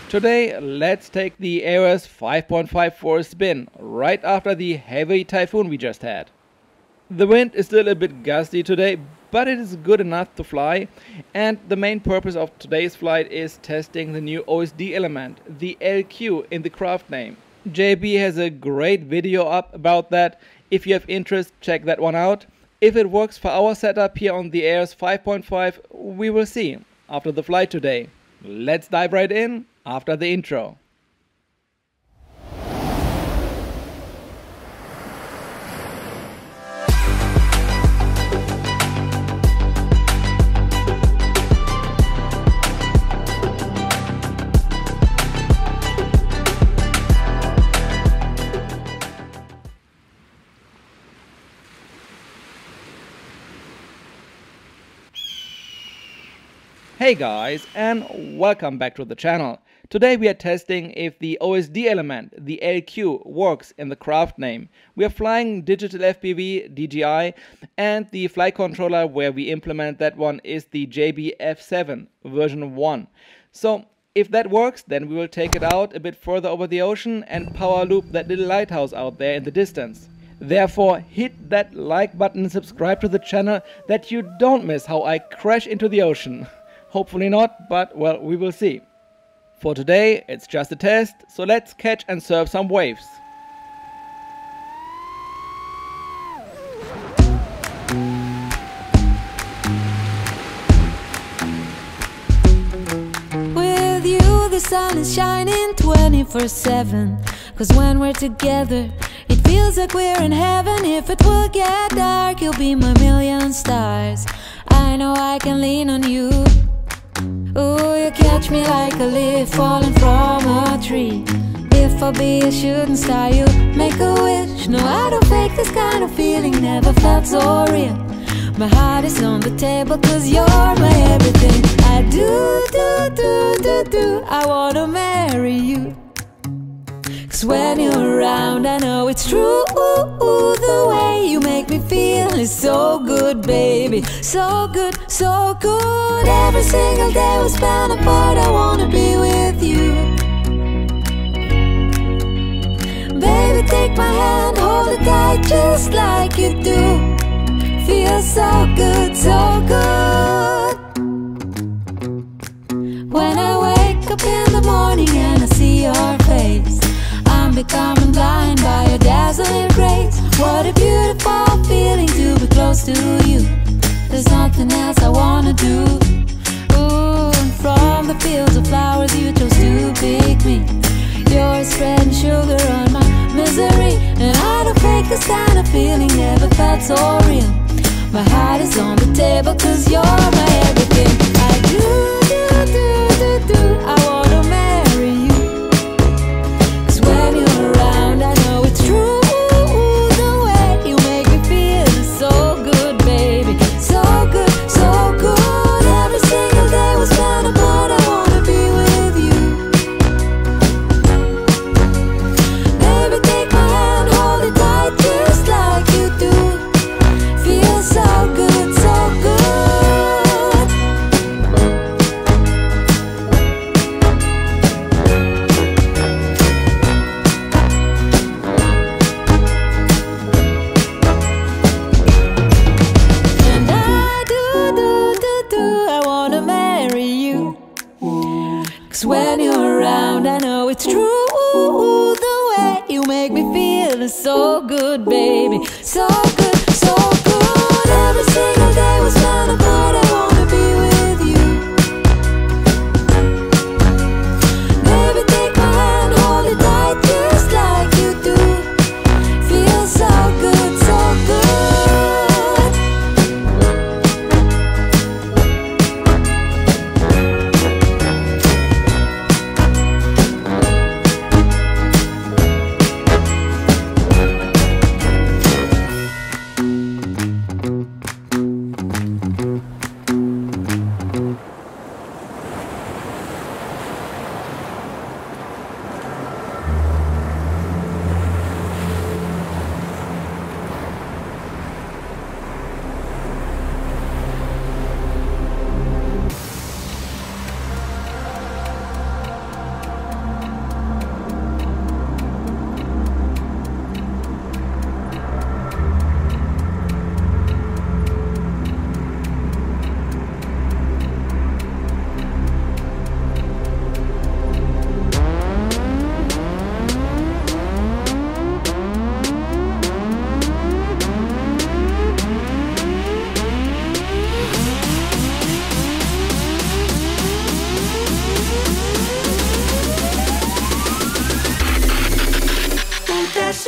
Today, let's take the AOS 5.5 for a spin, right after the heavy typhoon we just had. The wind is still a bit gusty today, but it is good enough to fly, and the main purpose of today's flight is testing the new OSD element, the LQ in the craft name. JB has a great video up about that. If you have interest, check that one out. If it works for our setup here on the AOS 5.5, we will see after the flight today. Let's dive right in after the intro. Hey guys, and welcome back to the channel. Today we are testing if the OSD element, the LQ, works in the craft name. We are flying digital FPV DJI, and the flight controller where we implement that one is the JBF7 version 1. So if that works, then we will take it out a bit further over the ocean and power loop that little lighthouse out there in the distance. Therefore, hit that like button and subscribe to the channel that you don't miss how I crash into the ocean. Hopefully not, but well, we will see. For today, it's just a test, so let's catch and surf some waves. With you, the sun is shining 24/7. 'Cause when we're together, it feels like we're in heaven. If it will get dark, you'll be my million stars. I know I can lean on you. Ooh, you catch me like a leaf falling from a tree. If I'll be a shooting star, you make a wish. No, I don't fake this kind of feeling, never felt so real. My heart is on the table 'cause you're my everything. I do, I wanna marry you. 'Cause when you're around, I know it's true. The way you make me feel is so good, baby. So good, so good. Every single day we spend apart, I wanna be with you. Baby, take my hand, hold it tight just like you do. Feels so good, so good. When I wake up in the morning and I see your face, I'm becoming blind by your dazzling grace. What a beautiful feeling to be close to you. There's nothing else I wanna do. Ooh, and from the fields of flowers you chose to pick me. You're spreading sugar on my misery, and I don't fake this kind of feeling, never felt so real. My heart is on the table 'cause you're my everything. I do, I wanna marry you. 'Cause when you're around, I know it's true. The way you make me feel is so good, baby. So good, so good. Every single day we spend apart, I wanna be with you. Baby, take my hand, hold it tight just like you do. Feels so good, so good. And I do, I wanna marry you. 'Cause when you're around, I know it's true. The way you make me feel is so good, baby. So good, so good. Every single day we spend apart, I wanna be with you. Baby, take my hand, hold it tight just like you do. Feels so good, so good.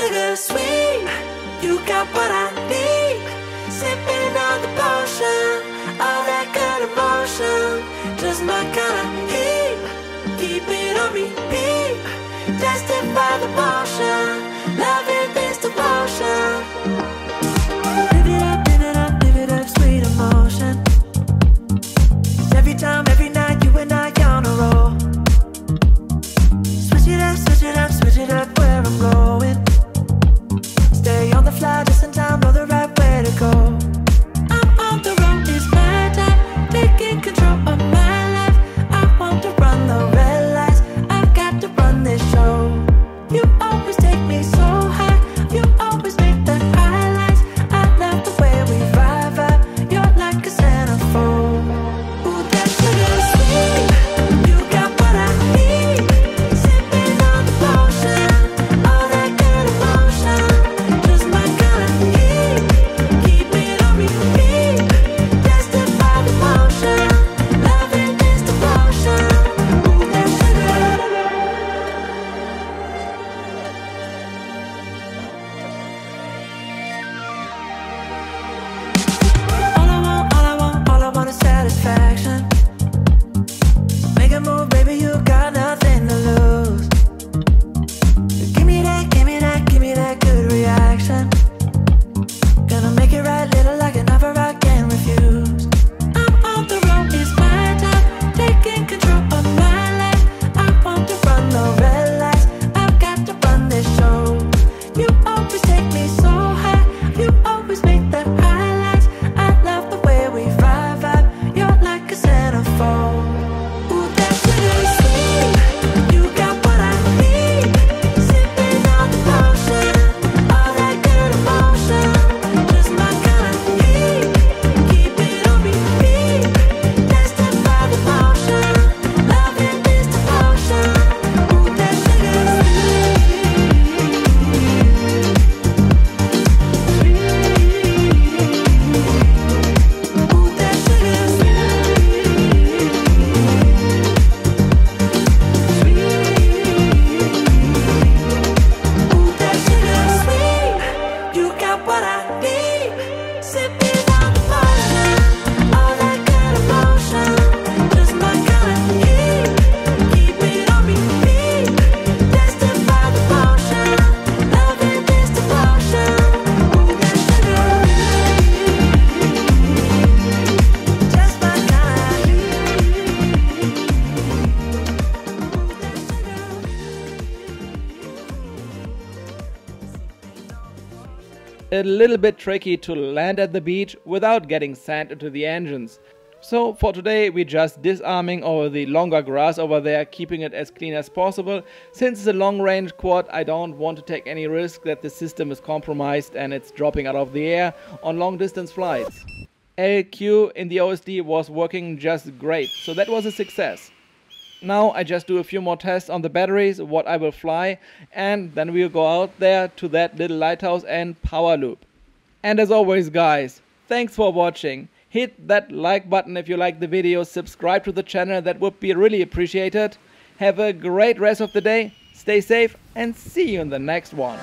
sugar sweet. You got what I need. Sipping on the potion, all that good emotion, just my kind of heat. Keep it on repeat, tested by the motion, loving this devotion. Live it up, sweet emotion. Every time, every night, you and I on a roll. Switch it up, switch it up, switch it up where I'm going. Stay on the fly just in time, know the right way to go. I'm on the road, it's my time, taking control of my life. I want to run the red lights, I've got to run this show. You always take me so high, you always make the highlights. I love the way we vibe, you're like a centerfold. Ooh, that sugar sweet, you got what I need. Sipping on the potion, all that good emotion, just my kind of heat. Keep it on repeat, tested by the motion, loving this devotion. Ooh, that sugar. All I want is satisfaction. Make a move, baby, you got nothing to lose. Give me that good reaction. Gonna make it right, little like an offer I can't refuse. I'm on the road, it's my time, taking control of my life. I want to run the red lights, I've got to run this show. You always take me so high, you always make the highlights. I love the way we vibe, you're like a centerfold. Ooh, that sugar sweet, you got what I need. Sipping on the potion, all that good emotion, just my kind of heat. Keep it on repeat, tested by the motion, loving this devotion. Ooh, that sugar sweet. Ooh, that sugar Ooh, that sugar sweet, you got what I need. Sipping on the potion, all that good emotion, just my kind of heat. Keep it on repeat, tested by the motion, loving this devotion. Ooh, that sugar, just my kind of heat. A little bit tricky to land at the beach without getting sand into the engines. So for today we're just disarming over the longer grass over there, keeping it as clean as possible. Since it's a long range quad, I don't want to take any risk that the system is compromised and it's dropping out of the air on long distance flights. LQ in the OSD was working just great, so that was a success. Now I just do a few more tests on the batteries, what I will fly, and then we'll go out there to that little lighthouse and power loop. And as always guys, thanks for watching. Hit that like button if you like the video, subscribe to the channel, that would be really appreciated. Have a great rest of the day, stay safe and see you in the next one.